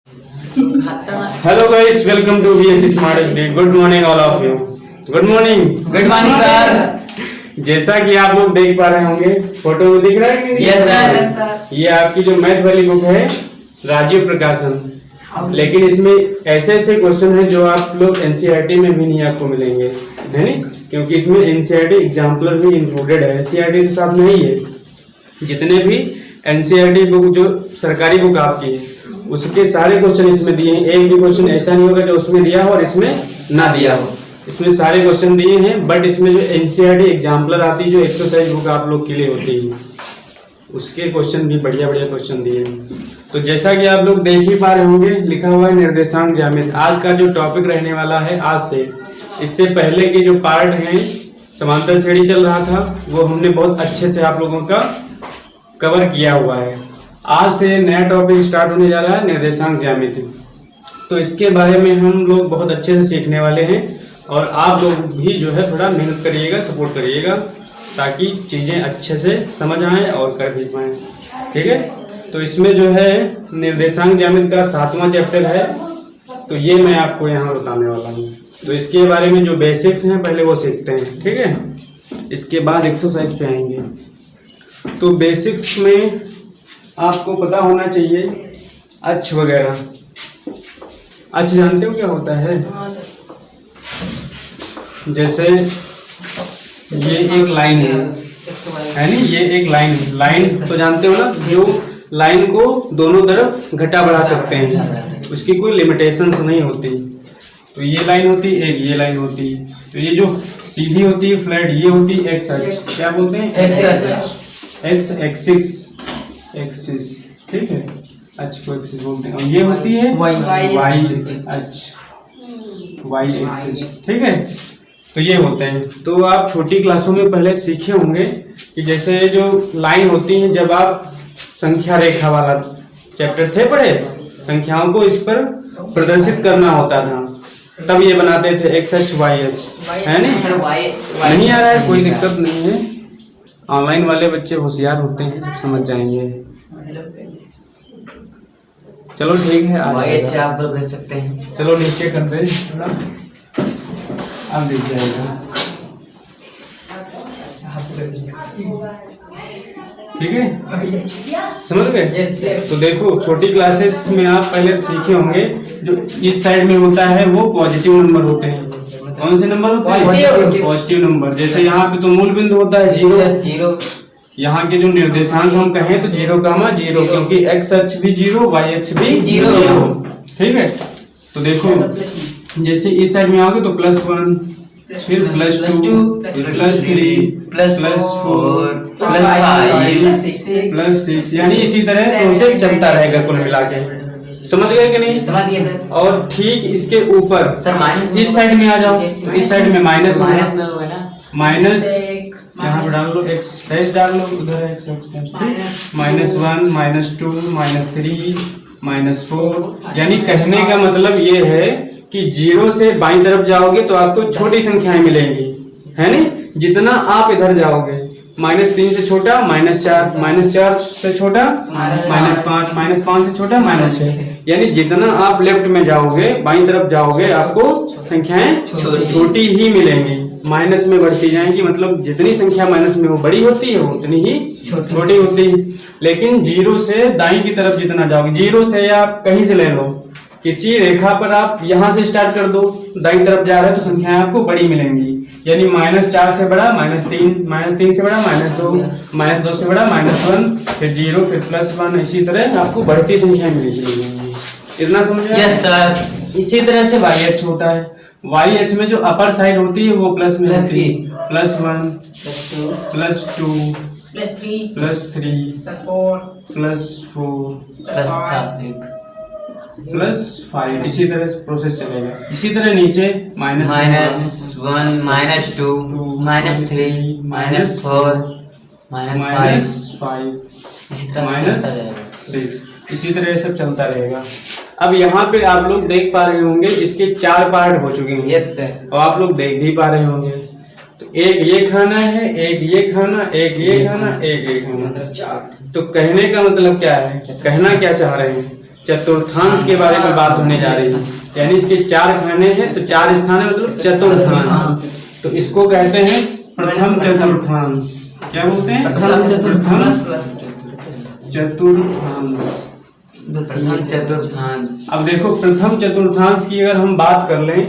Hello guys, welcome to BSc smart study. Good morning all of you. Good morning. Good morning sir. जैसा कि आप लोग देख पा रहे होंगे, फोटो में दिख रहा है? Yes sir. ये आपकी जो मैथ वाली बुक है, राजीव प्रकाशन। लेकिन इसमें ऐसे ऐसे क्वेश्चन है जो आप लोग एनसीईआरटी में भी नहीं आपको मिलेंगे, है नी? क्योंकि इसमें एनसीईआरटी एग्जाम्पलर भी इंक्लूडेड है। एनसीईआरटी के साथ नहीं है। जितने भी एनसीईआरटी बुक जो सरकारी बुक आपकी है, उसके सारे क्वेश्चन इसमें दिए हैं। एक भी क्वेश्चन ऐसा नहीं होगा जो उसमें दिया हो और इसमें ना दिया हो। इसमें सारे क्वेश्चन दिए हैं। बट इसमें जो एनसीईआरटी एग्जाम्पलर आती है, जो एक्सरसाइज बुक आप लोग के लिए होती है, उसके क्वेश्चन भी बढ़िया बढ़िया क्वेश्चन दिए हैं। तो जैसा कि आप लोग देख ही पा रहे होंगे, लिखा हुआ है निर्देशांक ज्यामिति। आज का जो टॉपिक रहने वाला है, आज से इससे पहले के जो पार्ट हैं, समांतर श्रेणी चल रहा था, वो हमने बहुत अच्छे से आप लोगों का कवर किया हुआ है। आज से नया टॉपिक स्टार्ट होने जा रहा है, निर्देशांक ज्यामिति। तो इसके बारे में हम लोग बहुत अच्छे से सीखने वाले हैं और आप लोग भी जो है थोड़ा मेहनत करिएगा, सपोर्ट करिएगा, ताकि चीज़ें अच्छे से समझ आएँ और कर भी पाएँ। ठीक है? तो इसमें जो है निर्देशांक ज्यामिति का 7वां चैप्टर है, तो ये मैं आपको यहाँ बताने वाला हूँ। तो इसके बारे में जो बेसिक्स हैं पहले वो सीखते हैं। ठीक है? इसके बाद एक्सरसाइज पे आएंगे। तो बेसिक्स में आपको पता होना चाहिए अक्ष वगैरह। अक्ष जानते हो क्या होता है? जैसे ये एक लाइन है नी? ये एक लाइन है। लाइन तो जानते हो ना, जो लाइन को दोनों तरफ घटा बढ़ा सकते हैं, उसकी कोई लिमिटेशंस नहीं होती। तो ये लाइन होती है, एक ये लाइन होती है। तो ये जो सीधी होती है, फ्लैट, ये होती है एक्स अक्ष। क्या बोलते हैं? X axis. एक्सिस, ठीक है? अक्ष को एक्सिस बोलते हैं। और ये होती है वाई अक्ष, वाई एक्सिस। ठीक है? तो ये होते हैं। तो आप छोटी क्लासों में पहले सीखे होंगे कि जैसे जो लाइन होती है, जब आप संख्या रेखा वाला चैप्टर थे पढ़े, संख्याओं को इस पर प्रदर्शित करना होता था, तब ये बनाते थे एक्स अक्ष वाई अक्ष, है नहीं आ रहा है? कोई दिक्कत नहीं है। ऑनलाइन वाले बच्चे होशियार होते हैं, सब समझ जाएंगे। चलो ठीक है, आप लोग देख सकते हैं। चलो नीचे कर दे थोड़ा, अब देख जाएगा। ठीक है? समझ गए? तो देखो, छोटी क्लासेस में आप पहले सीखे होंगे, जो इस साइड में होता है वो पॉजिटिव नंबर होते हैं। कौन से नंबर होते हैं? Positive number. जैसे यहाँ पे तो मूल बिंदु होता है जीरो। यहाँ के जो निर्देशांक हम कहें तो 0,0, क्योंकि एक्स अक्ष भी 0, वाई अक्ष भी 0। ठीक है? तो देखो, जैसे इस साइड में आओगे तो +1, फिर +2, फिर +3, +4, +5, यानी इसी तरह प्रोसेस चलता रहेगा कुल मिला के। समझ गए कि नहीं? समझ गए सर। और ठीक इसके ऊपर सर इस साइड में आ जाओ, तो इस साइड में माइनस में होगा ना, माइनस यहाँ पे डाल लो, एक्स डैश डाल लो, उधर है -1, -2, -3, -4। यानी कहने का मतलब ये है कि 0 से बाईं तरफ जाओगे तो आपको छोटी संख्याएं मिलेंगी, है नहीं? जितना आप इधर जाओगे, -3 से छोटा -4, -4 से छोटा -5, -5 से छोटा -6। यानी जितना आप लेफ्ट में जाओगे, बाईं तरफ जाओगे, आपको संख्याएं छोटी ही मिलेंगी, माइनस में बढ़ती जाएंगी। मतलब जितनी संख्या माइनस में वो बड़ी होती है, वो उतनी ही छोटी होती है। लेकिन 0 से दाईं की तरफ जितना जाओगे, 0 से आप कहीं से ले लो, किसी रेखा पर आप यहाँ से स्टार्ट कर दो, दाईं तरफ जा रहे हैं तो संख्याएं आपको बड़ी मिलेंगी। यानी -4 से बड़ा -3, -3 से बड़ा -2, -2 से बड़ा -1, फिर 0, फिर +1, इसी तरह आपको बढ़ती संख्याएं मिलेंगी। इतना समझ गए? Yes sir. इसी तरह से वाई अक्ष होता है। वाई अक्ष में जो अपर साइड होती है वो प्लस में होती है। +1, +2, +3, +4, +5, इसी तरह से प्रोसेस चलेगा। इसी तरह नीचे -1, -1, -2, -3, -4, -5, -6, इसी तरह सब चलता रहेगा। अब यहाँ पे आप लोग देख पा रहे होंगे, इसके 4 पार्ट हो चुके हैं। Yes sir. और आप लोग देख भी पा रहे होंगे। तो एक ये खाना है, एक ये खाना, एक ये खाना, एक ये खाना, 4। तो कहने का मतलब क्या है? कहना क्या चाह रहे हैं? चतुर्थांश के बारे में बात होने जा रही है। यानी इसके 4 खाने हैं तो 4 स्थान है, मतलब चतुर्थांश। तो इसको कहते हैं प्रथम चतुर्थांश। क्या बोलते हैं? प्रथम चतुर्थांश चतुर्थांश। प्रथम चतुर्थांश। अब देखो प्रथम चतुर्थांश की अगर हम बात कर लें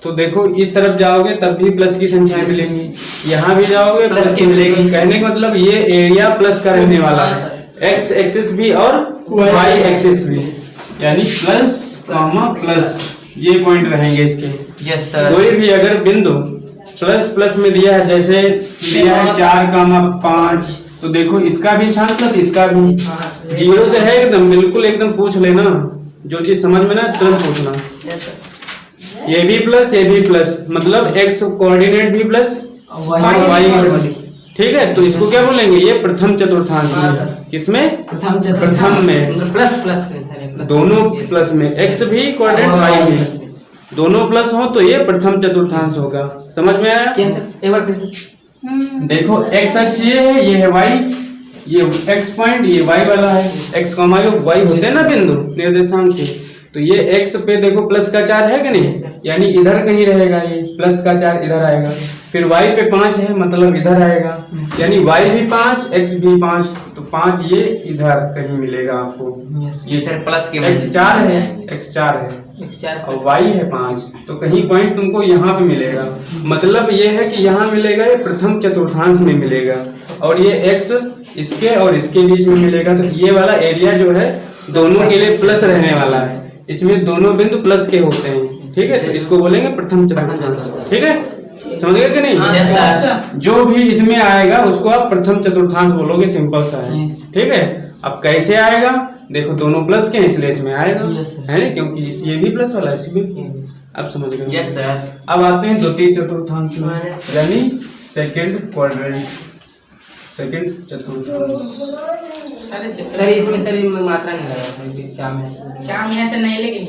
तो देखो इस तरफ जाओगे तब भी प्लस की संख्याएं मिलेंगी, यहाँ भी जाओगे प्लस की मिलेगी। कहने का मतलब ये एरिया प्लस का रहने वाला है, एक्स एक्सिस भी और वाई एक्सिस भी, यानी प्लस कॉमा प्लस ये पॉइंट रहेंगे इसके। Yes sir. कोई भी अगर बिंदु प्लस प्लस में दिया है, जैसे दिया है 4,5, तो देखो इसका भी स्थान प्लस इसका भी 0 से है एकदम, बिल्कुल एकदम पूछ लेना, जो चीज समझ में ना तुरंत पूछना। ये भी प्लस, मतलब एक्स कोऑर्डिनेट भी प्लस वाई कोऑर्डिनेट, ठीक है। तो इसको क्या बोलेंगे? ये प्रथम चतुर्थांश में। किसमें? प्रथम में प्लस दोनों प्लस में, एक्स भी कोऑर्डिनेट वाई भी दोनों प्लस हो तो ये प्रथम चतुर्थांश होगा। समझ में आया? एक बार फिर से देखो एक्स अक्ष ये है वाई, ये एक्स पॉइंट ये वाई वाला है, एक्स कॉमा वाई होते हैं ना बिंदु निर्देशांक के, तो ये एक्स पे देखो प्लस का 4 है कि नहीं, यानी इधर कहीं रहेगा, ये प्लस का 4 इधर आएगा। फिर वाई पे 5 है, मतलब इधर आएगा, यानी वाई भी 5 एक्स भी 5, तो 5 ये इधर कहीं मिलेगा आपको। ये सर प्लस के एक्स 4 है, एक्स 4 है और वाई है 5, तो कहीं पॉइंट तुमको यहाँ पे मिलेगा। मतलब ये है कि यहाँ मिलेगा, ये प्रथम चतुर्थांश में मिलेगा, और ये एक्स इसके और इसके बीच में मिलेगा। तो ये वाला एरिया जो है दोनों के लिए प्लस रहने वाला है, इसमें दोनों बिंदु प्लस के होते हैं, ठीक है। तो इसको बोलेंगे प्रथम चतुर्थांश, ठीक है। समझ गए कि नहीं? जो भी इसमें आएगा उसको आप प्रथम चतुर्थांश बोलोगे, सिंपल सा है, ठीक है। अब कैसे आएगा? देखो दोनों प्लस के इसलिए इसमें आएगा, है ना, क्योंकि ये भी प्लस वाला है, इसमें अब समझ गए। Yes sir. अब आते हैं द्वितीय चतुर्थांश में, यानी सेकंड क्वाड्रेंट, सेकंड चतुर्थांश। सर इसमें सर मात्रा नहीं लगा, चाम यहाँ से नहीं लेकिन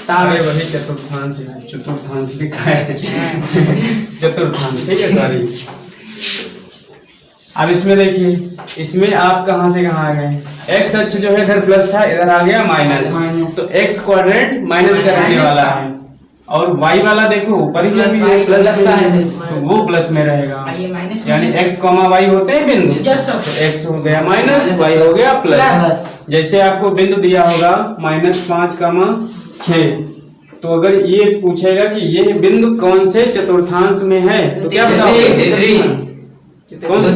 अरे वही चतुर्थांश है, चतुर्थांश लिखा है चतुर्थांश, ठीक है सारी। अब इसमें देखिए, इसमें आप कहां से कहां आ गए? एक्स अक्ष जो है इधर प्लस था, इधर आ गया माइनस, तो एक्स क्वाड्रेंट माइनस का रहने वाला है, और वाई वाला देखो ऊपर ही प्लस का है, तो वो प्लस में रहेगा, यानी एक्स कॉमा वाई होते हैं बिंदु, तो एक्स हो गया माइनस, वाई हो गया प्लस। जैसे आपको बिंदु दिया होगा -5,6, तो अगर ये पूछेगा कि ये बिंदु कौन से चतुर्थांश में है, तो क्या बताओगे? कौन सा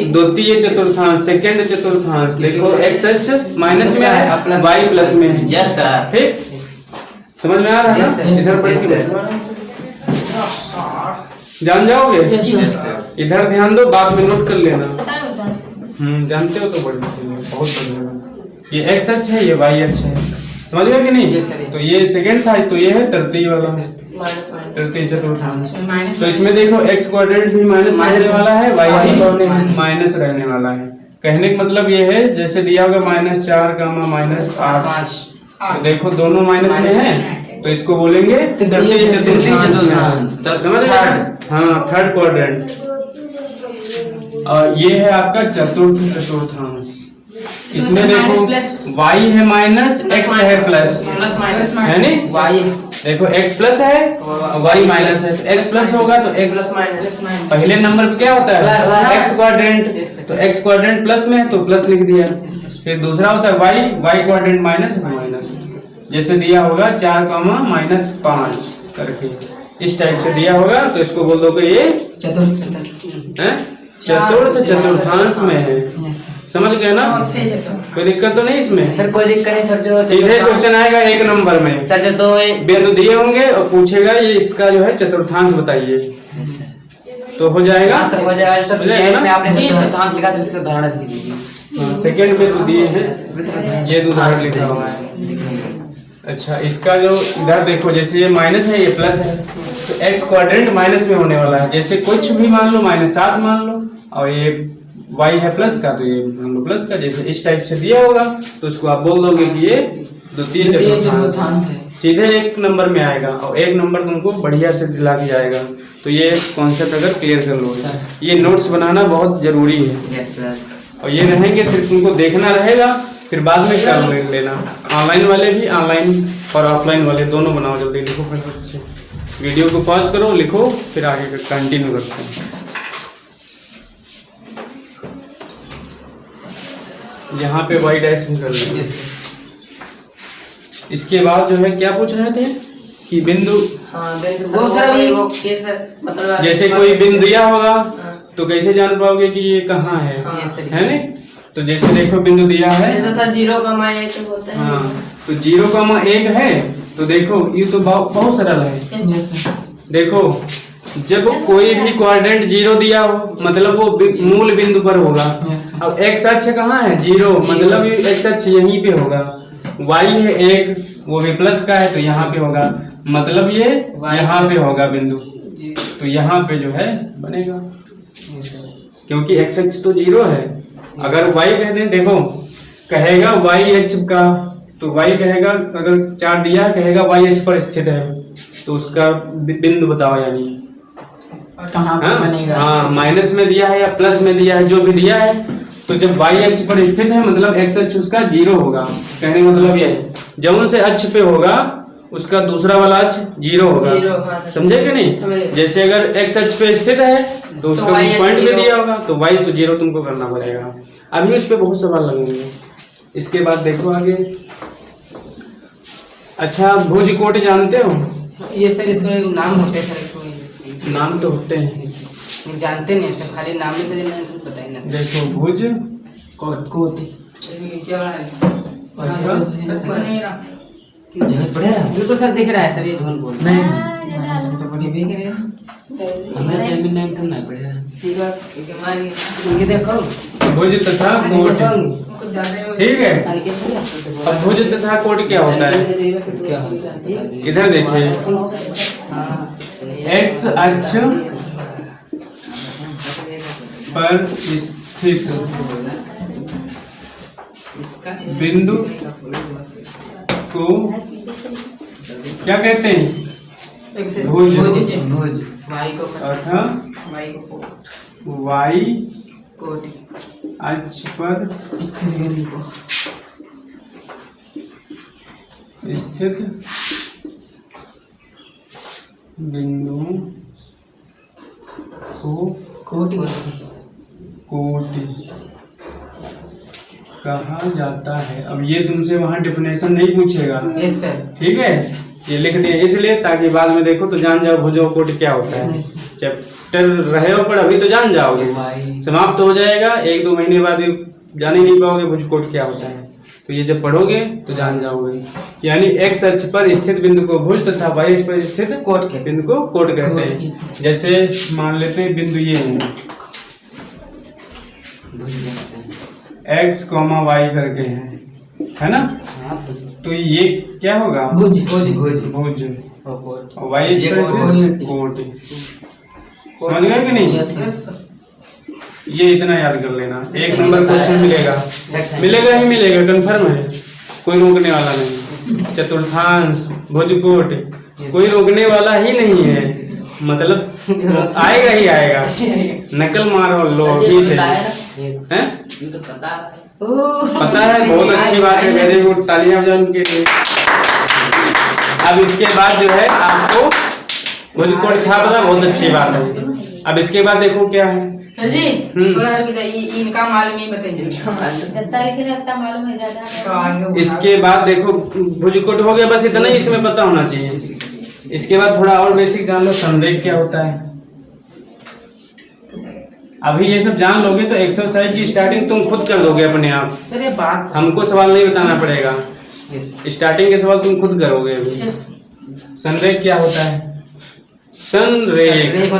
द्वितीय चतुर्थांश, सेकंड चतुर्थांश। देखो एक्स अक्ष माइनस में है, वाई प्लस में है। Yes sir. ठीक, समझ में आ रहा है ना? इधर पढ़ के जान जाओगे, इधर ध्यान दो, बाद में नोट कर लेना। जानते हो तो बहुत बढ़िया। ये एक्स अक्ष है, ये वाई अक्ष है, समझ गए कि नहीं? तो ये सेकंड था, तो ये है तृतीय वाला, तृतीय चतुर्थांश। तो इसमें देखो एक्स क्वाड्रेंट भी माइनस रहने वाला है, वाई भी माइनस रहने वाला है। कहने का मतलब ये है, जैसे दिया होगा -4, -8, तो देखो दोनों माइनस में है, तो इसको बोलेंगे तृतीय चतुर्थांश, समझ गए? हाँ, थर्ड क्वाड्रेंट। और ये है आपका चतुर्थ चतुर्थांश। इसमें देखो y है माइनस, x है प्लस, है नी? देखो x प्लस है और y माइनस है, तो x प्लस होगा तो x प्लस माइनस, पहले नंबर पे क्या होता है? x क्वाड्रेंट, तो x क्वाड्रेंट प्लस में है तो प्लस लिख दिया। फिर दूसरा होता है y क्वाड्रेंट माइनस है माइनस, जैसे दिया होगा 4, -5 करके, इस टाइप से दिया होगा, तो इसको बोल दोगे ये चतुर्थ चतुर्थांश में है। समझ गए ना? कोई दिक्कत तो नहीं इसमें? सर कोई दिक्कत नहीं सर, जो सीधे क्वेश्चन आएगा 1 नंबर में सर, जो दो बिंदु दिए होंगे और पूछेगा ये इसका जो है चतुर्थांश बताइए, तो हो जाएगा। सर हो जाएगा सर, में आपने चतुर्थांश लिखा था, इसका उदाहरण दे दीजिए। सेकंड में तो दिए हैं, ये उदाहरण लिखा हुआ है। अच्छा, इसका जो इधर देखो, जैसे ये माइनस है, ये प्लस है, तो एक्स क्वाड्रेंट माइनस में होने वाला है। जैसे कुछ भी मान लो, -7 मान लो, और ये y है प्लस का, तो ये मान लो प्लस का, जैसे इस टाइप से दिया होगा, तो उसको आप बोल दोगे कि ये द्वितीय चतुर्थांश है। सीधे 1 नंबर में आएगा, और 1 नंबर तुमको बढ़िया से दिला दिया जाएगा। तो ये कॉन्सेप्ट अगर क्लियर कर लो, ये नोट्स बनाना बहुत जरूरी है, और ये रहेंगे सिर्फ तुमको देखना रहेगा फिर बाद में कर लेना। ऑनलाइन वाले भी, ऑनलाइन और ऑफलाइन वाले दोनों बनाओ। जल्दी लिखो फटाफट से, वीडियो को पॉज करो, लिखो, फिर आगे कंटिन्यू करते हैं। यहाँ पे वाई डैश भी कर लेंगे। इसके बाद जो है क्या पूछ रहे थे कि बिंदु, वो सर अभी वो कैसे मतलब जैसे कोई बिंदु दिया होगा तो कैसे जान पाओगे कि ये कहाँ है, है नहीं? तो जैसे देखो बिंदु दिया है, जैसे सर 0,1 होता है। हाँ, तो 0,1 है तो देखो ये तो बहुत सरल है। देखो जब कोई भी क्वाड्रेंट 0 दिया हो मतलब वो मूल बिंदु पर होगा। अब एक्स अक्ष कहाँ है? 0, मतलब ये एक्स अक्ष यहीं पे होगा। वाई है 1, वो भी प्लस का है तो यहाँ पे होगा, मतलब ये यहाँ पे होगा बिंदु, तो यहाँ पे जो है बनेगा, क्योंकि एक्स अक्ष तो 0 है। अगर वाई कह दें, देखो कहेगा वाई अक्ष का, तो वाई कहेगा, अगर चार्ट दिया कहेगा वाई अक्ष पर स्थित है, तो उसका बिंदु बताओ, यानी कहाँ पे बनेगा? हाँ, माइनस में दिया है या प्लस में दिया है, जो भी दिया है, तो जब वाई अक्ष पर स्थित है मतलब एक्स अक्ष उसका 0 होगा। कहने का मतलब ये है जब उनसे अक्ष पे होगा उसका दूसरा वाला अक्ष 0 होगा। समझे कि नहीं? जैसे अगर एक्स अक्ष पे स्थित है तो उसका कुछ पॉइंट में दिया होगा तो वाई तो 0 तुमको करना पड़ेगा। अभी उस पे बहुत सवाल लगेंगे। इसके बाद देखो आगे। अच्छा, भुज कोट जानते हो? ये सर इसका एक नाम होते हैं सर, नाम तो होते हैं, जानते नहीं सर, खाली नाम में से पता ही नहीं। देखो भुज कोट क्या है? बिल्कुल सर दिख रहा है सर, ये झूठ बोल रहे हैं। तो बड़ी भी करे हमें टाइम नहीं करना पड़ेगा। ठीक है, ये देखो भुज तथा कोट, ठीक है। अब भुज तथा कोट क्या होता है? इधर देखिए, एक्स अक्ष पर स्थित बिंदु को क्या कहते हैं? भुज। तथा वाई अक्ष पर स्थित बिंदु को कोटि कहा जाता है। अब ये तुमसे वहाँ डेफिनेशन नहीं पूछेगा, यस सर, ठीक है, ये लिख दिया इसलिए ताकि बाद में देखो तो जान जाओ भुज और कोटि क्या होता है। चैप्टर रहे हो पर अभी तो जान जाओगे, समाप्त हो जाएगा, 1-2 महीने बाद जान ही नहीं पाओगे भुज कोटि क्या होता है। तो ये जब पढ़ोगे तो जान जाओगे। यानी एक्स अक्ष पर स्थित बिंदु को भुज तथा वाई अक्ष पर स्थित बिंदु को कोट कहते हैं। जैसे मान लेते हैं बिंदु ये है एक्स कॉमा वाई करके है ना, तो ये क्या होगा? भुज भुज और वाई अक्ष पर कोट। समझ गए कि नहीं? ये इतना याद कर लेना, 1 नंबर क्वेश्चन मिलेगा ही मिलेगा, कंफर्म है, कोई रोकने वाला नहीं। चतुर्थांश भुज कोट कोई रोकने वाला ही नहीं है, मतलब आएगा ही आएगा, नकल मारो लो अभी से, हैं? पता है, बहुत अच्छी बात है, वेरी गुड, तालियां बजाओ उनके लिए। अब इसके बाद जो है आपको भुज कोट था पता, बहुत अच्छी बात है। अब इसके बाद देखो क्या है सर जी, थोड़ा रुक जाइए, इनका मालूम ही बताइए। इसके बाद देखो भुज कोट हो गया, बस इतना ही इसमें पता होना चाहिए। इसके बाद थोड़ा और बेसिक जान लो, संरेख क्या होता है। अभी ये सब जान लोगे तो एक्सरसाइज की स्टार्टिंग तुम खुद कर दोगे अपने आप। सर ये बात हमको सवाल नहीं बताना पड़ेगा, स्टार्टिंग के सवाल तुम खुद करोगे। अभी संरेख क्या होता है? संरेख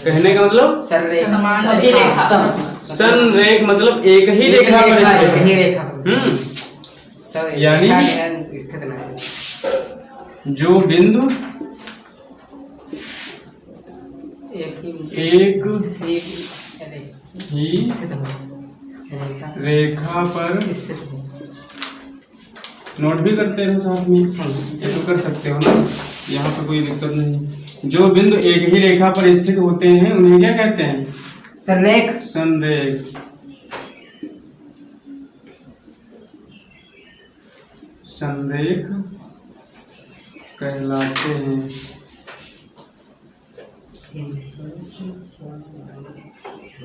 कहने का मतलब संरेख मतलब एक ही रेखा पर स्थित, यानी जो बिंदु एक ही रेखा पर, नोट भी करते रहो साथ में, ये तो कर सकते हो ना, यहाँ पे कोई दिक्कत नहीं। जो बिंदु एक ही रेखा पर स्थित होते हैं उन्हें क्या कहते हैं? संरेख। संरेख कहलाते हैं।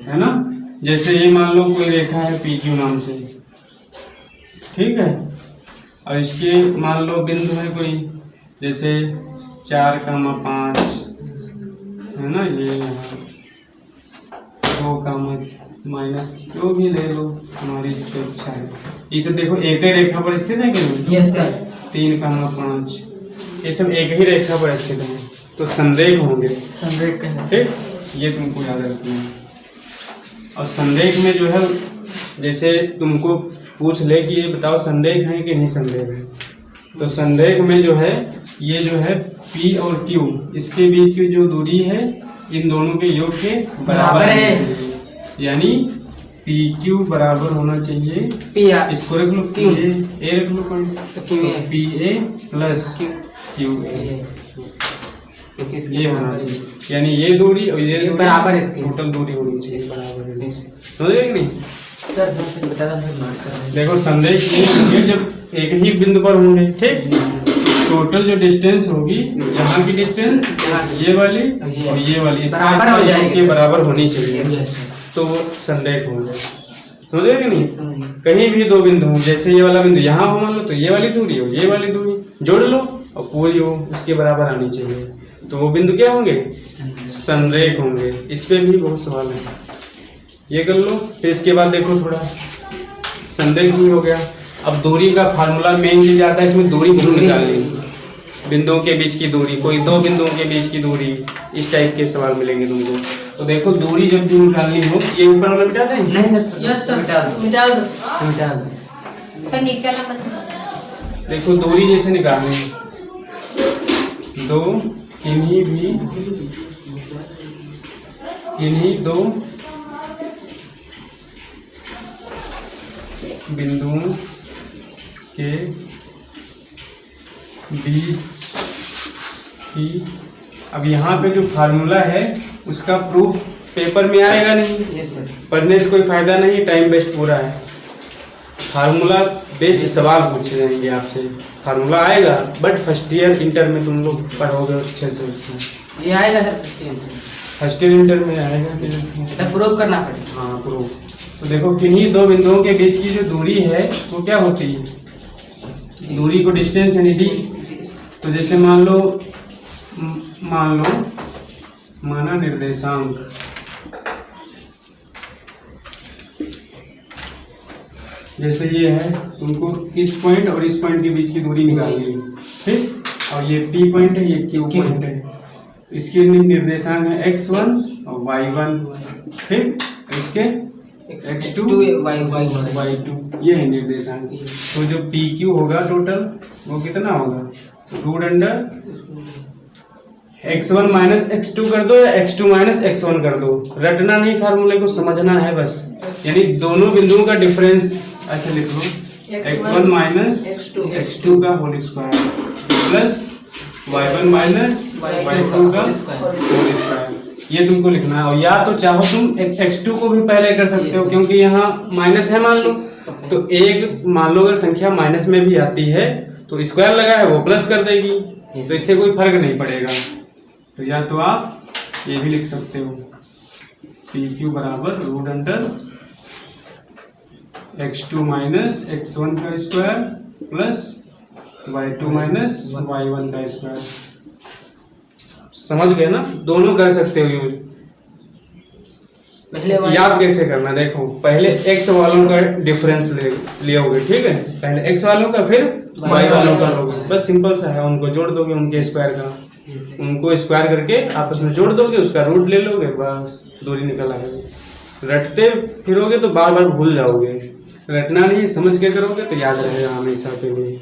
है ना, जैसे ये मान लो कोई रेखा है पी क्यू नाम से, ठीक है, और इसके मान लो बिंदु है कोई, जैसे 4,5 है ना, ये 2,- जो भी ले लो हमारी जो इच्छा है। ये सब देखो एक ही रेखा पर स्थित है कि नहीं? Yes sir. 3,5 ये सब एक ही रेखा पर स्थित है, तो संरेख होंगे। संरेख कहते ठीक, ये तुमको याद रखना है। और संरेख में जो है, जैसे तुमको पूछ ले कि ये बताओ संरेख है कि नहीं संरेख है, तो संरेख में जो है, ये जो है P और Q, इसके बीच की जो दूरी है इन दोनों के योग के बराबर है, यानी PQ बराबर होना चाहिए P इसको रख लो, Q A रख लो पॉइंट, तो QA PA प्लस QA ये होना चाहिए, यानी ये दूरी और ये दूरी बराबर है इसके, टोटल दूरी होनी चाहिए बराबर है। समझे कि नहीं? सर बता दो फिर नोट कर लें। देखो संरेख ये जब एक ही बिंदु पर होंगे, ठीक, टोटल जो डिस्टेंस होगी, यहाँ की डिस्टेंस ये वाली और ये वाली बराबर हो जाएगी, के बराबर होनी चाहिए, तो वो संरेख होंगे। समझे कि नहीं? कहीं भी दो बिंदु हों, जैसे ये वाला बिंदु यहाँ हो मान लो, तो ये वाली दूरी हो, ये वाली दूरी जोड़ लो और पूरी हो उसके बराबर आनी चाहिए, तो वो बिंदु क्या होंगे? संरेख होंगे। इस पे भी बहुत सवाल है, ये कर लो। फिर इसके बाद देखो थोड़ा संरेख भी हो गया। अब दूरी का फार्मूला मेन चीज आता है, इसमें दूरी बहुत निकालनी, बिंदुओं के बीच की दूरी, कोई दो बिंदुओं के बीच की दूरी, इस टाइप के सवाल मिलेंगे तुमको। तो देखो दूरी जब भी निकालनी हो, ये ऊपर वाला मिटा दें? नहीं सर, यस सर, मिटा दो, मिटा दो। मिटा दो। तो नीचे वाला मत देखो दूरी जैसे निकालनी, दो किन्हीं दो बिंदुओं के बीच की, अब यहाँ पे जो फार्मूला है उसका प्रूफ पेपर में आएगा नहीं, यस सर। पढ़ने से कोई फायदा नहीं, टाइम वेस्ट पूरा है। फार्मूला बेस्ड सवाल पूछे जाएंगे आपसे, फार्मूला आएगा बट फर्स्ट ईयर इंटर में तुम लोग पढ़ोगे अच्छे से उसमें। ये आएगा सर फर्स्ट ईयर इंटर में आएगा, तब प्रूव करना पड़ेगा। हाँ प्रूफ। तो देखो किन्हीं दो बिंदुओं के बीच की जो दूरी है वो क्या होती है? दूरी को डिस्टेंस यानी डी। तो जैसे मान लो माना निर्देशांक, जैसे ये है, तुमको इस पॉइंट और इस पॉइंट के बीच की दूरी निकालनी है, ठीक, और ये P पॉइंट है, ये Q पॉइंट है, इसके निर्देशांक है x1 और y1, ठीक, इसके x2 y2, ये है निर्देशांक। तो जो PQ होगा टोटल वो कितना होगा? Root under x1 minus x2 कर दो या x2 माइनस x1 कर दो, रटना नहीं, फार्मूले को समझना है बस। यानी दोनों बिंदुओं का डिफरेंस ऐसे लिख लो, x1 माइनस x2 का whole square plus y1 minus y2 का होल स्क्वायर, ये तुमको लिखना है। और या तो चाहो तुम x2 को भी पहले कर सकते हो, क्योंकि यहाँ माइनस है मान लो, तो एक मान लो अगर संख्या माइनस में भी आती है तो स्क्वायर लगा है वो प्लस कर देगी, तो इससे कोई फर्क नहीं पड़ेगा। तो या तो आप ये भी लिख सकते हो, PQ बराबर root under x2 minus x1 का square plus y2 minus y1 का स्क्वायर। समझ गए ना? दोनों कर सकते हो यूज। पहले याद कैसे करना, देखो पहले x वालों का डिफरेंस लियोगे, ठीक है, पहले x वालों का फिर y वालों का लोगे, बस सिंपल सा है, उनको जोड़ दोगे उनके स्क्वायर का, उनको स्क्वायर करके आपस में जोड़ दोगे, उसका रूट ले लोगे, बस दूरी निकल आएगी। रटते फिरोगे तो बार बार भूल जाओगे, रटना नहीं, समझ के करोगे तो याद रहेगा हमेशा के लिए।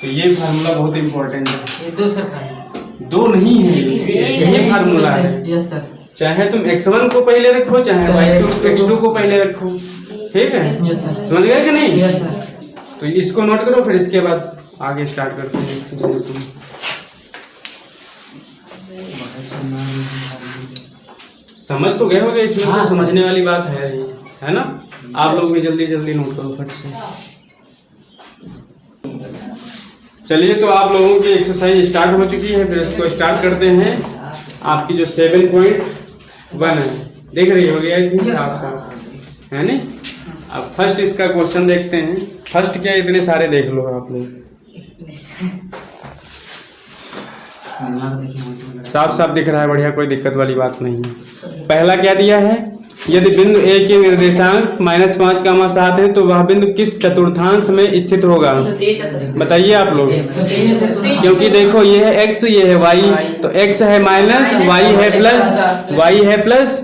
तो ये फार्मूला बहुत इंपॉर्टेंट है। ये दो सर फार्मूला, दो नहीं है, यही फार्मूला है। Yes sir. चाहे तुम x1 को पहले रखो, चाहे x2 को पहले रखो, ठीक है, यस सर। समझ गए कि नहीं? Yes sir. तो इसको नोट करो, फिर इसके बाद आगे स्टार्ट करते हैं एक्सरसाइज। समझ तो गए होगे, इसमें तो समझने वाली बात है ना? आप लोग भी जल्दी जल्दी नोट करो फट से। चलिए, तो आप लोगों की एक्सरसाइज स्टार्ट हो चुकी है, फिर इसको स्टार्ट करते हैं। आपकी जो 7.1 है, देख रही होगी आई थिंक साफ है नहीं। अब फर्स्ट इसका क्वेश्चन देखते हैं। फर्स्ट क्या, इतने सारे देख लो आप लोग, साफ साफ दिख रहा है, बढ़िया, कोई दिक्कत वाली बात नहीं है। पहला क्या दिया है, यदि बिंदु ए के निर्देशांक -5,7 है तो वह बिंदु किस चतुर्थांश में स्थित होगा? बताइए आप लोग, क्योंकि देखो ये है x, ये है y, तो x है माइनस, y है प्लस, y है प्लस,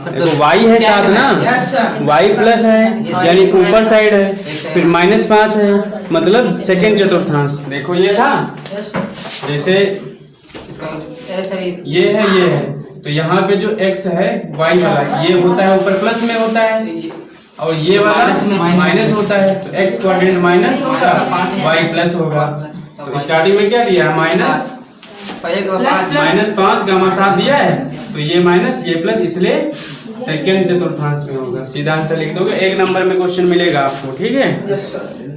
देखो y है 7 ना, y प्लस है यानी ऊपर साइड है, फिर -5 है मतलब सेकंड चतुर्थांश। देखो ये था, जैसे ये है, तो यहाँ पे जो x है y वाला ये होता है ऊपर प्लस में होता है, और ये वाला माइनस होता है, तो x क्वाड्रेंट माइनस होगा, y प्लस होगा। तो स्टार्टिंग में क्या दिया, -5 गामा 7 दिया है, तो ये माइनस ये प्लस, इसलिए सेकंड चतुर्थांश में होगा। सीधा आंसर लिख दोगे, 1 नंबर में क्वेश्चन मिलेगा आपको, ठीक है।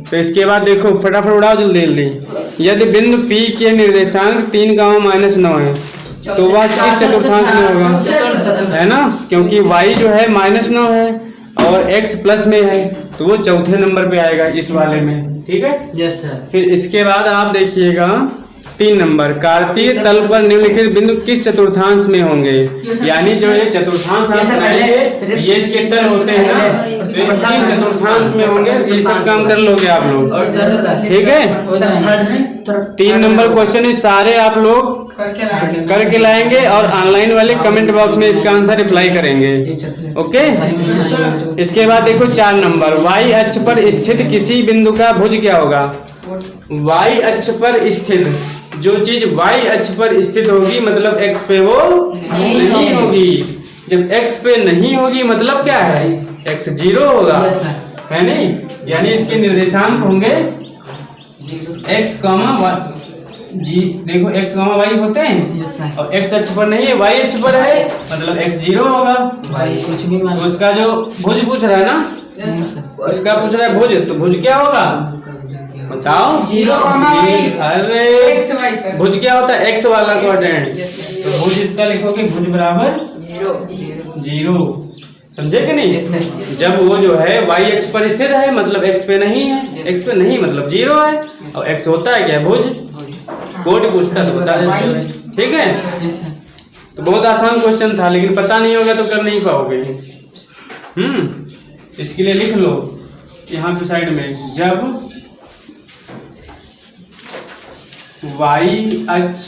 तो इसके बाद देखो, फटाफट उड़ाओ जल्दी जल्दी। यदि बिंदु P के निर्देशांक 3, -9 है तो वह किस चतुर्थांश में होगा? है ना, क्योंकि y जो है -9 है और x प्लस में है, तो वो चौथे नंबर पे आएगा इस वाले में, ठीक है। Yes sir. फिर इसके बाद आप देखिएगा 3 नंबर, कार्तीय तल पर निम्नलिखित बिंदु किस चतुर्थांश में होंगे? यानी जो ये चतुर्थांश आप बनाएंगे, ये इसके तल होते हैं, तो ये किस चतुर्थांश में होंगे, ये सब काम कर लोगे आप लोग, ठीक है। 3 नंबर क्वेश्चन है, सारे आप लोग करके लाएंगे और ऑनलाइन वाले कमेंट बॉक्स में इसका आंसर रिप्लाई करेंगे, ओके। इसके बाद देखो 4 नंबर, y अक्ष पर स्थित किसी बिंदु का भुज क्या होगा? y अक्ष पर स्थित जो चीज y अक्ष पर स्थित होगी मतलब x पे वो नहीं होगी। जब x पे नहीं होगी मतलब क्या है, x 0 होगा, है नहीं, यानी इसके निर्देशांक होंगे x, देखो x, y होते हैं, और x अक्ष पर नहीं है, y अक्ष पर है, मतलब x 0 होगा। तो उसका जो भुज पूछ रहा है ना, उसका पूछ रहा है भुज, तो भुज क्या होगा बताओ? 0, अरे भुज क्या होता है, x वाला क्वाड्रेंट, तो भुज इसका लिखोगे भुज बराबर 0, समझे कि नहीं। जब वो जो है y अक्ष पर स्थित है मतलब x पे नहीं है, x पे नहीं मतलब 0 है, और x होता है क्या, भुज। कोड पूछता तो बता देते, ठीक है। तो बहुत आसान क्वेश्चन था, लेकिन पता नहीं होगा तो कर नहीं पाओगे। इसके लिए लिख लो यहाँ पे साइड में, जब y अक्ष,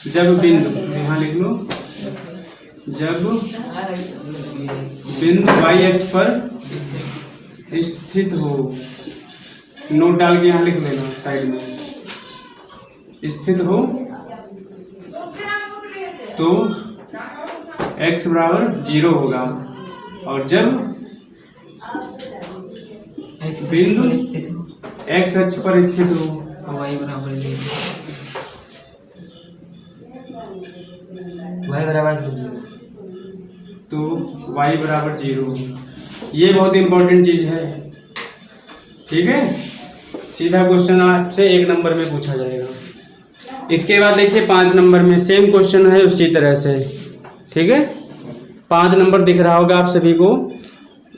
जब बिंदु, यहाँ लिख लो, जब बिंदु y अक्ष पर स्थित हो, नोट डाल के यहाँ लिख लेना साइड में, स्थित हो तो x बराबर 0 होगा, और जब बिंदु x अक्ष पर स्थित हो y बराबर 0। ये बहुत इंपॉर्टेंट चीज है, ठीक है। सीधा क्वेश्चन आपसे 1 नंबर में पूछा जाएगा। इसके बाद देखिए 5 नंबर में सेम क्वेश्चन है उसी तरह से, ठीक है। 5 नंबर दिख रहा होगा आप सभी को।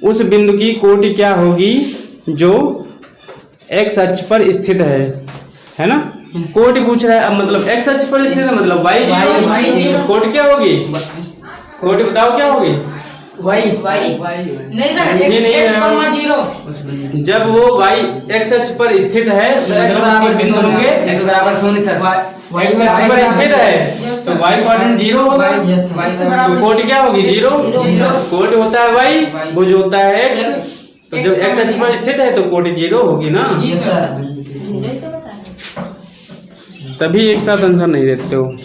उस बिंदु की कोटि क्या होगी जो x अक्ष पर स्थित है ना। कोटि पूछ रहा है, अब मतलब x अक्ष पर स्थित है मतलब y 0, कोटि क्या होगी, कोटि बताओ क्या होगी, नहीं सर, x, 0। जब वो y x अक्ष पर स्थित है मतलब बिंदु होंगे x बराबर 0 सर, y अक्ष पर स्थित है तो y क्वाड्रेंट 0 होगा, तो कोटि क्या होगी 0। कोटि होता है y, भुज होता है x, तो जब x अक्ष पर स्थित है तो कोटि 0 होगी ना। सभी एक साथ आंसर नहीं देते हो।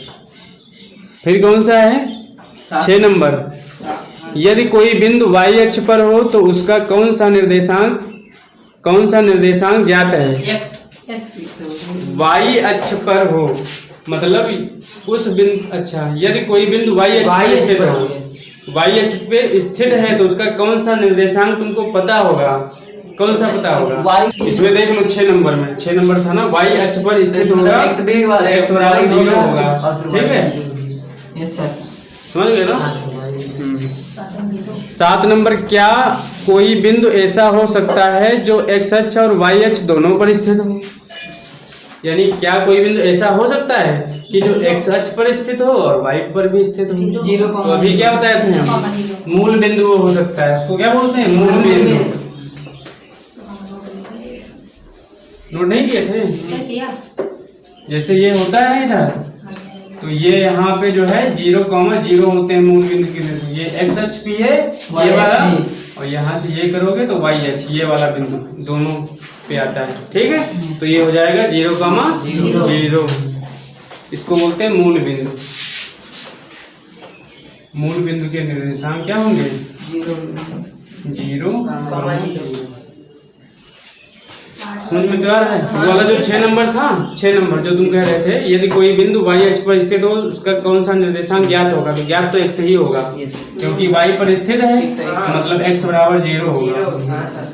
फिर कौन सा है 6 नंबर, यदि कोई बिंदु y अक्ष पर हो तो उसका कौन सा निर्देशांक ज्ञात है। y अक्ष पर हो मतलब उस बिंदु, अच्छा, यदि कोई बिंदु y अक्ष पर स्थित हो, y अक्ष पे स्थित है तो उसका कौन सा निर्देशांक तुमको पता होगा। कौन सा पता होगा? Y इसमें देख लो 6 नंबर में, 6 नंबर था ना, y अक्ष पर स्थित होगा, x भी वाला x बराबर 0 होगा, ठीक है, यस सर। समझ गए ना? 7 नंबर, क्या कोई बिंदु ऐसा हो सकता है जो x अक्ष और y अक्ष दोनों पर स्थित हो? यानी क्या कोई बिंदु ऐसा हो सकता है कि जो x अक्ष पर स्थित हो और y पर भी स्थित हो? 0, तो अभी क्या बताए थे हम? मूल बिंदु वो हो सकता है, उसको क्या बोलते हैं? मूल बिंदु। नोट नहीं किए थे? जैसे ये होता है इधर, तो ये यहाँ पे जो है 0,0 होते हैं मूल बिंदु के बिंदु। ये x अक्ष भी है ये वाला, और यहाँ से ये करोगे तो y अक्ष ये वाला बिंदु दोनों पे आता है, ठीक है। तो ये हो जाएगा 0,0। इसको बोलते हैं मूल बिंदु। मूल बिंदु के निर्देशांक क्या होंगे? 0, समझ में तो आ रहा है? वो वाला जो 6 नंबर था, 6 नंबर जो तुम कह रहे थे, यदि कोई बिंदु y अक्ष पर स्थित हो उसका कौन सा निर्देशांक ज्ञात होगा? तो ज्ञात तो x ही होगा, क्योंकि y पर स्थित है, मतलब x बराबर 0 होगा।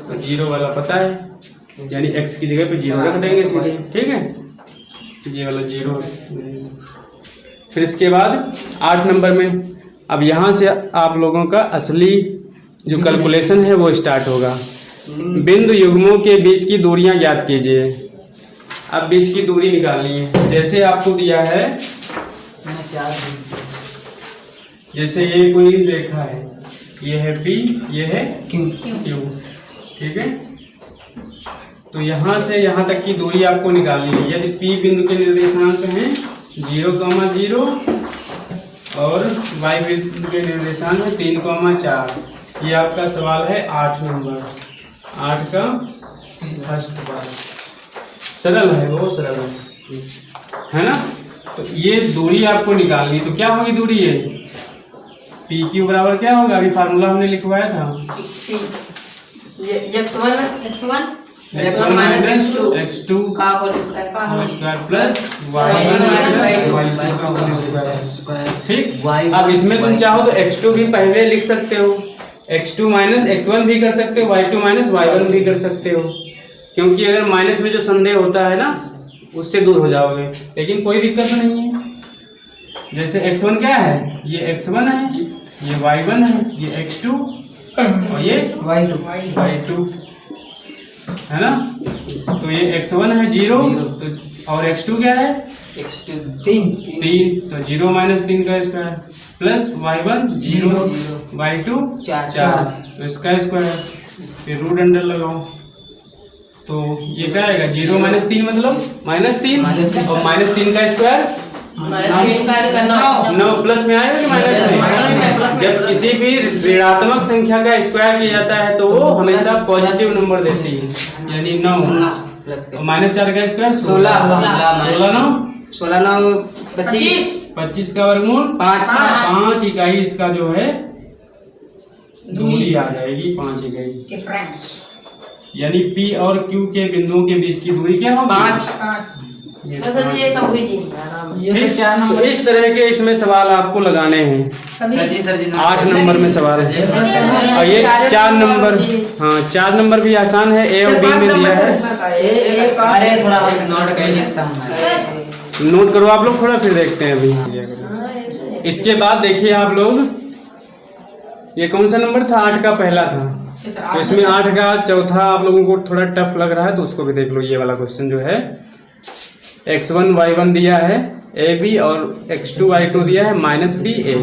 तो 0 वाला पता है, यानी x की जगह पे 0 रख देंगे सीधे, ठीक है। ये वाला 0। फिर इसके बाद 8 नंबर में, अब यहाँ से आप लोगों का असली जो कैलकुलेशन है वो स्टार्ट होगा। बिंदु युग्मों के बीच की दूरियां ज्ञात कीजिए। अब बीच की दूरी निकालनी है। जैसे आपको दिया है, जैसे ये कोई रेखा है, ये है P, ये है Q, ठीक है। तो यहाँ से यहाँ तक की दूरी आपको निकालनी है। यदि P बिंदु के निर्देशांक हैं 0,0 और y बिंदु के निर्देशांक है 3,4। ये आपका सवाल है 8 नंबर, 8 का फर्स्ट बार। सरल है, बहुत सरल है ना। तो ये दूरी आपको निकालनी, तो क्या होगी दूरी? ये पी क्यू बराबर क्या होगा? अभी फार्मूला हमने लिखवाया था, x1 माइनस x2 का होल स्क्वायर प्लस y1 का होल स्क्वायर, ठीक। अब इसमें तुम चाहो तो x2 भी पहले लिख सकते हो, x2 माइनस x1 भी कर सकते हो, y2 माइनस y1 भी कर सकते हो, क्योंकि अगर माइनस में जो संदेह होता है ना उससे दूर हो जाओगे। लेकिन कोई दिक्कत नहीं है। जैसे x1 क्या है? ये x1 है, ये y1 है, ये x2 और ये y2 है ना। तो ये x1 है 0 और x2 क्या है? 3। तो 0 माइनस 3 का स्क्वायर प्लस y1 0 y2 4, तो इसका स्क्वायर, फिर रूट अंडर लगाओ। तो ये क्या आएगा? 0 माइनस 3 मतलब -3 और -3 का स्क्वायर 9 प्लस में आएगा कि माइनस में? जब किसी भी ऋणात्मक संख्या का स्क्वायर किया जाता है तो वो हमेशा पॉजिटिव नंबर देती है, यानी 9 और -4 का स्क्वायर 16 25 का वर्गमूल 5 इकाई इसका जो है दूरी आ जाएगी, 5 इकाई। यानी P और Q के बिंदुओं के बीच की दूरी क्या होगी? 5। तो इस तरह के इसमें सवाल आपको लगाने हैं। 8 नंबर में सवाल है और ये 4 नंबर, हाँ 4 नंबर भी आसान है, A और B में दिया है। नोट करो आप लोग थोड़ा, फिर देखते हैं अभी। इसके बाद देखिए आप लोग, ये कौन सा नंबर था? 8 का पहला था, तो इसमें 8 का चौथा आप लोगों को थोड़ा टफ लग रहा है तो उसको भी देख लो। ये वाला क्वेश्चन जो है x1 y1 दिया है AB और x2 y2 दिया है -BA,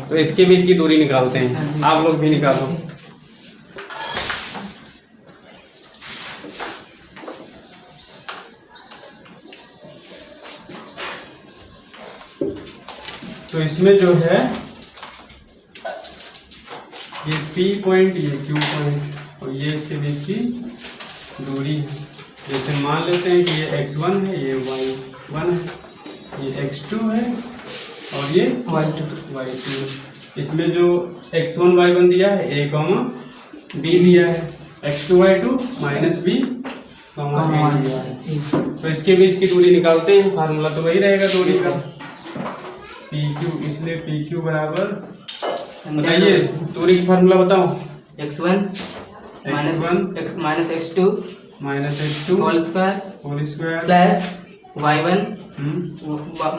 तो इसके बीच की दूरी निकालते हैं। आप लोग भी निकालो। तो इसमें जो है ये P पॉइंट, ये Q पॉइंट और ये इसके बीच की दूरी है। जैसे मान लेते हैं कि ये x1 है, ये y1 है, ये x2 है और ये y2। इसमें जो x1 y1 दिया है A, B दिया है, x2 y2 -B, A दिया है। तो इसके बीच की दूरी निकालते हैं। फार्मूला तो वही रहेगा दूरी का, PQ। इसलिए PQ बराबर, बताइए दूरी की फार्मूला बताओ। x minus x2 minus x2 whole square whole square plus y1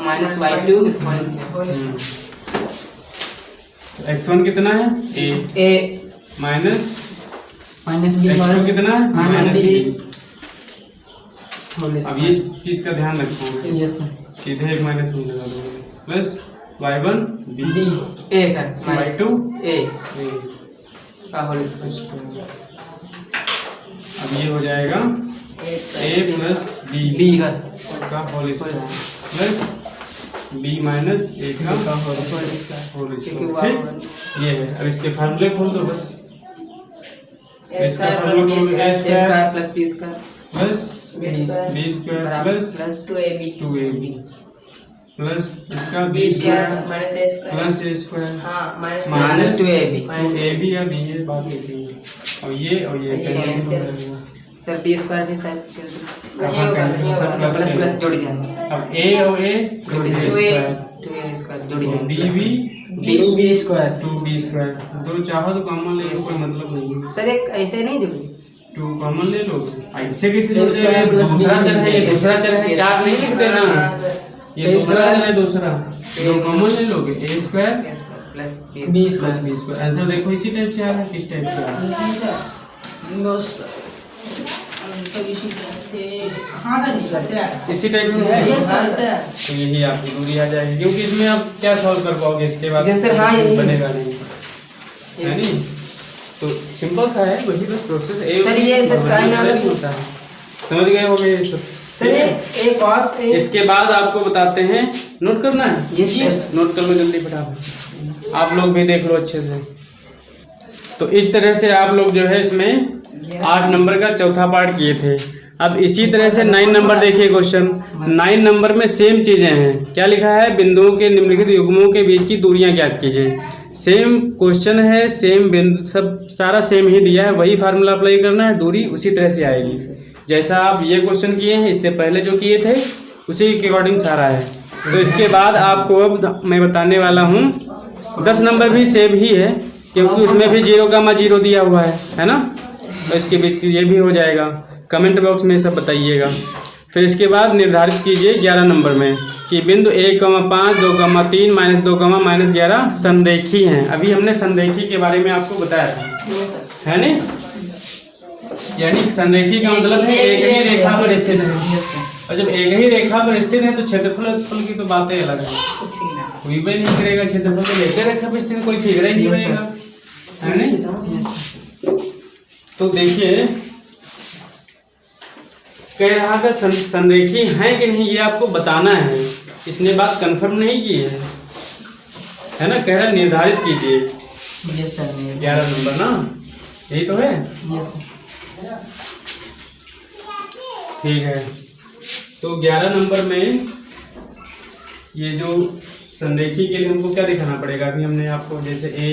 minus y2 whole square x1 कितना है a माइनस b x2 कितना है माइनस b होल अब ये चीज का ध्यान रखो यस सर सीधे एक माइनस में लगा दोगे plus y1 b b a sir y2 a a का होल स्क्वायर अब ये हो जाएगा a प्लस b का whole square plus b minus a का होल स्क्वायर ठीक ये है। अब इसके फार्मूले खोल दो बस इसका फार्मूला खोल दो a square plus b square plus b square plus 2ab plus इसका b square minus A square plus a square हाँ माइनस 2ab तो a b या b ये बात ऐसी है और ये कैंसिल हो जाएगा सर b स्क्वायर भी शायद नहीं होगा नहीं होगा प्लस प्लस जोड़ी जाएंगे अब a और a जोड़ी स्क्वायर 2a स्क्वायर जोड़ी b जाएंगे b b square 2b square दो चाहो तो कॉमन ले लो कोई मतलब नहीं है सर एक ऐसे नहीं जोड़ी 2 कॉमन ले लो ऐसे कैसे जोड़ स्क्वायर देंगे प्लस दूसरा b चर है ये दूसरा चर है 4 नहीं लिख देना ये दूसरा चर है दूसरा जो कॉमन ले लोगे a square plus b b square b square answer देखो इसी टाइप से आ रहा है किस टाइप से आ रहा है नो इसी टाइप से है तो यही आपकी दूरी आ जाएगी क्योंकि इसमें आप क्या सॉल्व कर पाओगे इसके बाद जैसे हाँ, यही। बनेगा नहीं है नहीं तो सिंपल सा है वही बस प्रोसेस ए सर, ये सर साइन आ रहा है। होता है समझ गए होंगे ये सब सर ये एक कॉस एक इसके बाद आपको बताते हैं नोट करना है यस सर नोट कर लो जल्दी फटाफट आप लोग भी देख लो अच्छे से तो इस तरह से आप लोग जो है इसमें 8 नंबर का चौथा पार्ट किए थे अब इसी तरह से 9 नंबर देखिए क्वेश्चन 9 नंबर में सेम चीजें हैं क्या लिखा है बिंदुओं के निम्नलिखित युग्मों के बीच की दूरियां ज्ञात कीजिए सेम क्वेश्चन है सेम बिंदु सब सारा सेम ही दिया है वही फार्मूला अप्लाई करना है दूरी उसी तरह से आएगी जैसा आप ये क्वेश्चन किए हैं इससे पहले जो किए थे उसी के अकॉर्डिंग सारा है तो इसके बाद आपको अब मैं बताने वाला हूँ 10 नंबर भी सेम ही है क्योंकि उसमें भी 0,0 दिया हुआ है ना तो इसके बीच ये भी हो जाएगा कमेंट बॉक्स में सब बताइएगा फिर इसके बाद निर्धारित कीजिए 11 नंबर में कि बिंदु 1,5 2,3 -2, -11 संरेखी हैं अभी हमने संरेखी के बारे में आपको बताया था है नहीं यानी संरेखी का मतलब है एक ही रेखा पर स्थित है और जब एक ही रेखा पर स्थित है तो क्षेत्रफल की तो बातें अलग है कोई भी नहीं करेगा क्षेत्रफल तो एक रेखा पर स्थित कोई फिगर ही नहीं बनेगा है नहीं तो देखिए कह रहा कि संरेखी है कि नहीं ये आपको बताना है इसने बात कंफर्म नहीं की है ना कह रहा निर्धारित कीजिए यस सर 11 नंबर ना यही तो है यस ठीक है तो 11 नंबर में ये जो संरेखी के लिए हमको क्या दिखाना पड़ेगा अभी हमने आपको जैसे ए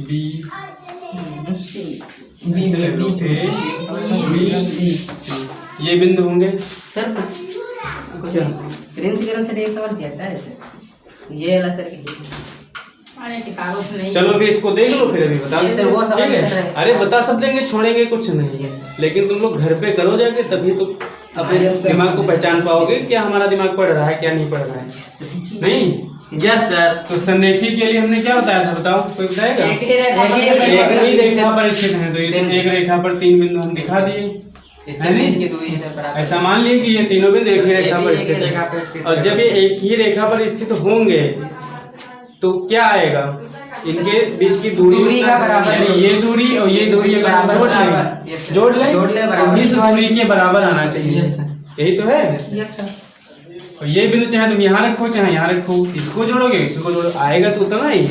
बी ये बिंदु होंगे सर प्रिंस गरम सर एक सवाल किया था सर ये वाला सर चलो अभी इसको देख लो फिर अभी बता ये सर वो सवाल ठीक सर है है। अरे बता सब देंगे छोड़ेंगे कुछ नहीं Yes, sir. लेकिन तुम लोग घर पे करो जाके तभी तो अपने Yes, sir. दिमाग को पहचान पाओगे क्या हमारा दिमाग पढ़ रहा है क्या नहीं पढ़ रहा है नहीं यस सर तो संरेखी के लिए हमने क्या बताया था बताओ कोई बताएगा एक ही रेखा पर एक ही रेखा पर स्थित है तो ये तो एक रेखा पर 3 बिंदु हम दिखा दिए इसके बीच की दूरी है सर बराबर ऐसा मान लिए कि ये तीनों बिंदु एक ही रेखा पर स्थित रेखा पर है स्थित और जब ये एक ही रेखा पर स्थित होंगे तो क्या आएगा इनके बीच की दूरी का बराबर यानी ये दूरी और ये दूरी अगर हम बराबर, yes, sir. जोड़ लें जोड़ लें, तो बराबर। इस दूरी के बराबर आना चाहिए Yes, sir. यही तो है यस सर और ये बिंदु चाहे तुम यहाँ रखो चाहे यहाँ रखो इसको जोड़ोगे इसको जोड़ो आएगा तो उतना ही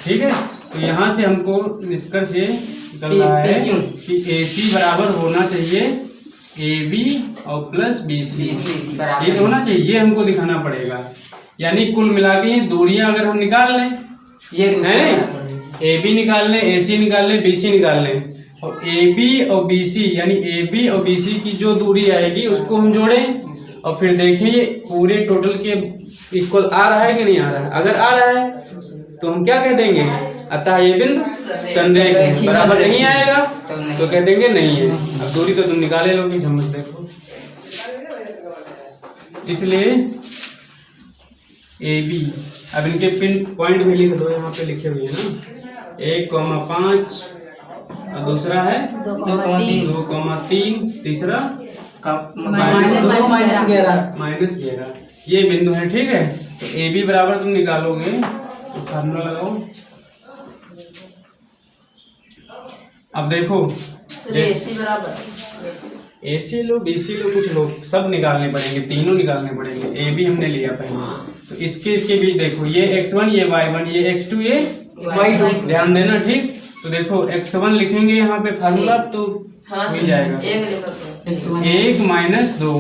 ठीक है तो यहाँ से हमको निष्कर्ष ये निकल रहा है कि AC बराबर होना चाहिए AB और प्लस BC बराबर ये होना चाहिए ये हमको दिखाना पड़ेगा यानी कुल मिला के दूरियां अगर हम निकाल लें ये है AB निकाल लें AC निकाल लें BC निकाल लें और AB और BC यानी AB और BC की जो दूरी आएगी उसको हम जोड़ें और फिर देखें ये पूरे टोटल के इक्वल आ रहा है कि नहीं आ रहा है अगर आ रहा है तो हम क्या कह देंगे अतः ये बिंदु संरेख है, बराबर नहीं आएगा तो कह देंगे नहीं है। अब दूरी तो तुम निकाले लोगे, समझ देखो। इसलिए ए बी, अब इनके पिन पॉइंट भी लिख दो, यहाँ पे लिखे हुए हैं ना, 1,5 और दूसरा है 2,3, तीसरा -11, ये बिंदु है, ठीक है। तो ए बी बराबर तुम निकालोगे तो फार्मूला लगाओ। अब देखो ए सी लो, बी सी लो, कुछ लो, सब निकालने पड़ेंगे, तीनों निकालने पड़ेंगे। ए बी हमने लिया पहले, तो इसके बीच देखो, ये x1 ये y1 ये x2 ये y2, ध्यान देना, ठीक। तो देखो x1 लिखेंगे यहाँ पे फार्मूला तो मिल जाएगा 1 माइनस 2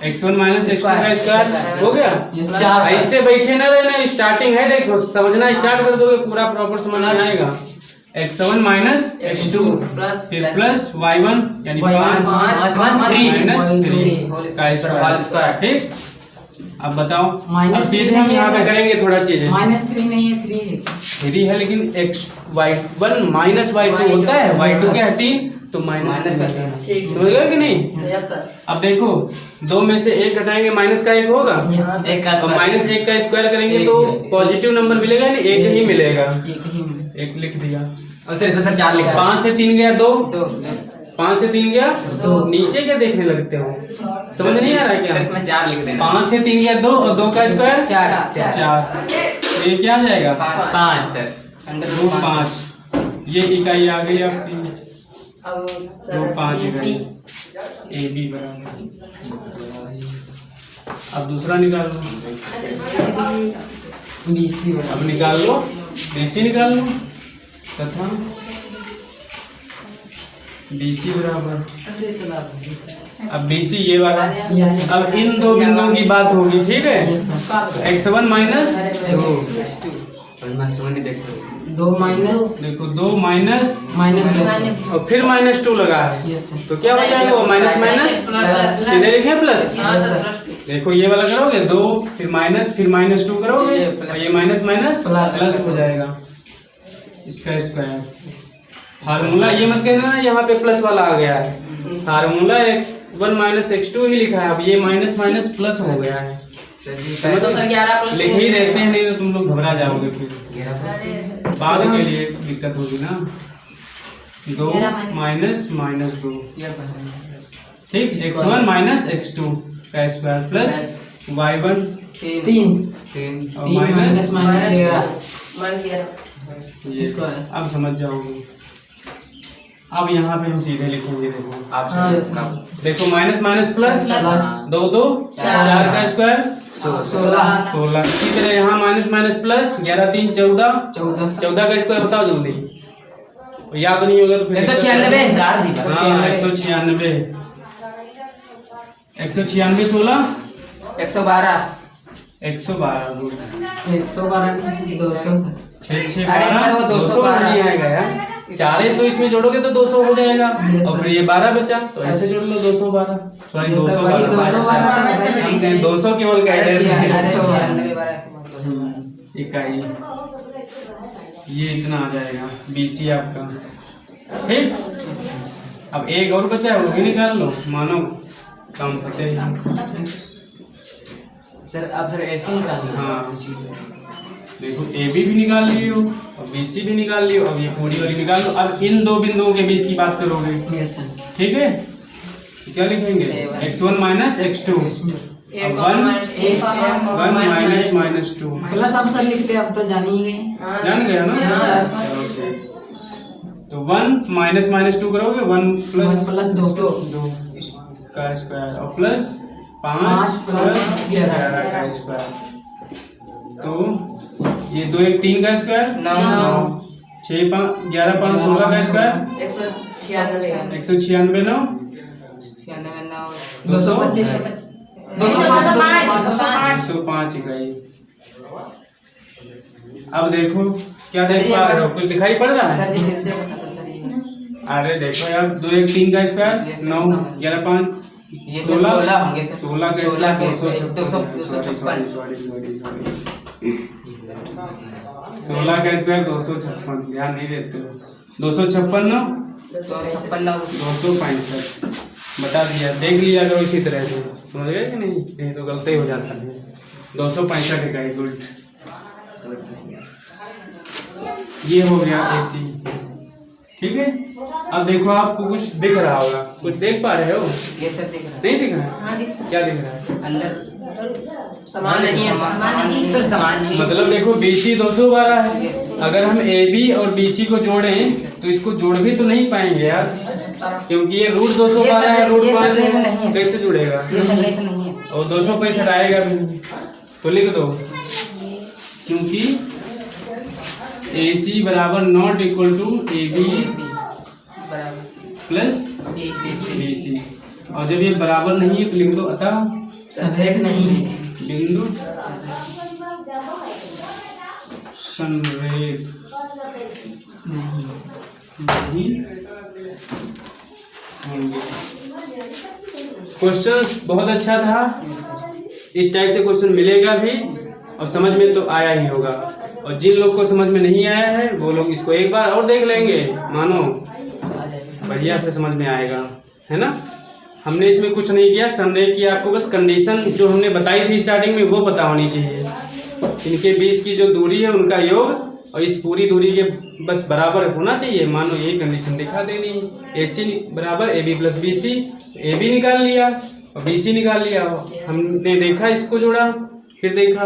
x1 माइनस x2 का स्क्वायर हो गया। ऐसे बैठे ना रहना, स्टार्टिंग है, देखो समझना स्टार्ट कर दोगे पूरा प्रॉपर समझ में आएगा। x1 माइनस x2 फिर प्लस y1 यानी 5 माइनस 3 ठीक। अब बताओ, अब सीधे हम यहाँ पे करेंगे थोड़ा चीज, -3 नहीं है, 3 है, 3 है, लेकिन y1 माइनस y2 होता है, y2 क्या है 3, तो माइनस समझ गए कि नहीं। अब देखो 2 में से 1 घटाएंगे, माइनस का 1 होगा, और माइनस 1 का स्क्वायर करेंगे तो पॉजिटिव नंबर मिलेगा, नहीं 1 ही मिलेगा, 1 लिख दिया। और सर इसमें 4 लिखा, 5 से 3 गया 2, 5 से 3 गया 2, नीचे क्या देखने लगते हो, समझ नहीं आ रहा है क्या। सर इसमें 4 लिख देना, 5 से 3 गया 2 और 2 का स्क्वायर 4, ये क्या आ जाएगा 5 सर, रूट 5, ये इकाई आ गई आपकी, रूट 5 इकाई ए बी बराबर। अब दूसरा निकाल लो, BC अब निकाल लो BC निकाल लो, तथा BC बराबर, अब BC ये वाला। अब इन दो बिंदुओं की बात होगी, ठीक है। x1 माइनस 2 माइनस, देखो 2 माइनस -2 और फिर -2 लगा है, तो क्या बचाएगा वो, माइनस माइनस सीधे लिखे प्लस। देखो ये वाला करोगे 2 फिर -2 करोगे और ये माइनस माइनस प्लस हो जाएगा, इसका स्क्वायर। फार्मूला ये मत कहना यहाँ पे प्लस वाला आ गया है, फार्मूला x1 माइनस x2 ही लिखा है, अब ये माइनस माइनस प्लस हो गया है, लिख ही देते हैं, नहीं तो तुम लोग घबरा जाओगे, फिर बाद के लिए दिक्कत होगी ना। 2 माइनस -2 ठीक, x1 माइनस x2 का स्क्वायर प्लस y1 3 और माइनस ये, स्क्वायर। अब समझ जाओगे। अब यहाँ पे हम सीधे लिखेंगे, देखो आप देखो माइनस माइनस प्लस 2 2 4 का स्क्वायर 16। इसी तरह यहाँ माइनस माइनस प्लस 11 3 14 का स्क्वायर बताओ जल्दी, याद नहीं होगा तो फिर 196 हाँ 196 196 16 112 200 6 6 अरे सर, वो 200 नहीं आएगा यार, 4 तो इसमें जोड़ोगे तो 200 हो जाएगा, और फिर ये 12 बचा तो ऐसे जोड़ लो 212, सॉरी 200 केवल इकाई, ये इतना आ जाएगा BC आपका, ठीक। अब एक और बचा है वो भी निकाल लो, मानो काम फतेह। सर आप सर ऐसे ही निकालना, हाँ देखो AB भी निकाल लिए हो और BC भी निकाल लिए हो, अब ये पूरी वाली निकाल लो। अब इन दो बिंदुओं के बीच की बात करोगे, ठीक है, क्या लिखेंगे x1 minus x2 1 minus -2 plus हम सर लिखते हैं, अब तो जान ही गए, जान गया ना। तो 1 माइनस -2 करोगे 1 प्लस 2 का स्क्वायर और प्लस 5 प्लस 11 का स्क्वायर, तो ये 2 1 3 का स्क्वायर 6 5 11 5 16 का स्क्वायर 196 9 225 105 इकाई। अब देखो क्या देख पा रहे हो, कुछ दिखाई पड़ रहा है। अरे देखो यार 2 1 3 का स्क्वायर 9 11 5 16 होंगे, 16 का 16 का स्क्वायर 256, ध्यान नहीं देते हो। 256 265 बता दिया, देख लिया करो इसी तरह से, समझ गए कि नहीं? नहीं तो गलती हो जाता है। 265 का एक उल्ट ये हो गया AC, ठीक है। अब देखो आपको कुछ दिख रहा होगा, कुछ देख पा रहे हो? ये सब दिख रहा नहीं दिख रहा है? हाँ, क्या दिख रहा है? है अंदर सामान नहीं है, सामान नहीं है। सर सामान नहीं मतलब देखो BC 212 है, अगर हम AB और BC को जोड़ें तो इसको जोड़ भी तो नहीं पाएंगे यार, क्योंकि ये रूट 212 है, रूट 5 है, कैसे जुड़ेगा? ये संरेख नहीं है। और 265 आएगा भी नहीं। तो लिख दो, क्योंकि AC बराबर नॉट इक्वल टू AB बराबर प्लस BC, और जब ये बराबर नहीं है तो लिख दो अतः संरेख नहीं है। बिंदु संरेख नहीं होंगे। क्वेश्चन बहुत अच्छा था, इस टाइप से क्वेश्चन मिलेगा भी और समझ में तो आया ही होगा, और जिन लोग को समझ में नहीं आया है वो लोग इसको एक बार और देख लेंगे, मानो बढ़िया से समझ में आएगा, है ना। हमने इसमें कुछ नहीं किया, संरेख की आपको बस कंडीशन जो हमने बताई थी स्टार्टिंग में वो पता होनी चाहिए। इनके बीच की जो दूरी है उनका योग और इस पूरी दूरी के बस बराबर होना चाहिए, मानो यही कंडीशन दिखा देनी है। AC बराबर AB प्लस BC, AB निकाल लिया और BC निकाल लिया, हमने देखा इसको जोड़ा, फिर देखा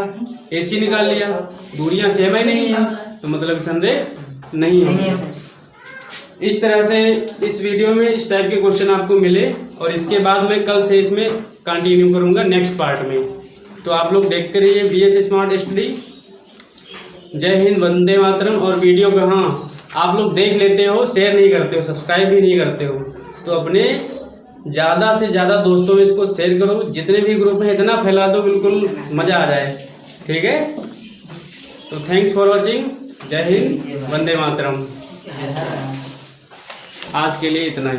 AC निकाल लिया, दूरियां सेम ही नहीं है तो मतलब संरेख नहीं है। इस तरह से इस वीडियो में इस टाइप के क्वेश्चन आपको मिले, और इसके बाद मैं कल से इसमें कंटिन्यू करूंगा नेक्स्ट पार्ट में। तो आप लोग देखते रहिए BS स्मार्ट स्टडी। जय हिंद, वंदे मातरम। और वीडियो को हाँ आप लोग देख लेते हो, शेयर नहीं करते हो, सब्सक्राइब भी नहीं करते हो, तो अपने ज़्यादा से ज़्यादा दोस्तों में इसको शेयर करो, जितने भी ग्रुप हैं इतना फैला दो, बिल्कुल मज़ा आ जाए, ठीक है। तो थैंक्स फॉर वॉचिंग। जय हिंद, वंदे मातरम। आज के लिए इतना ही।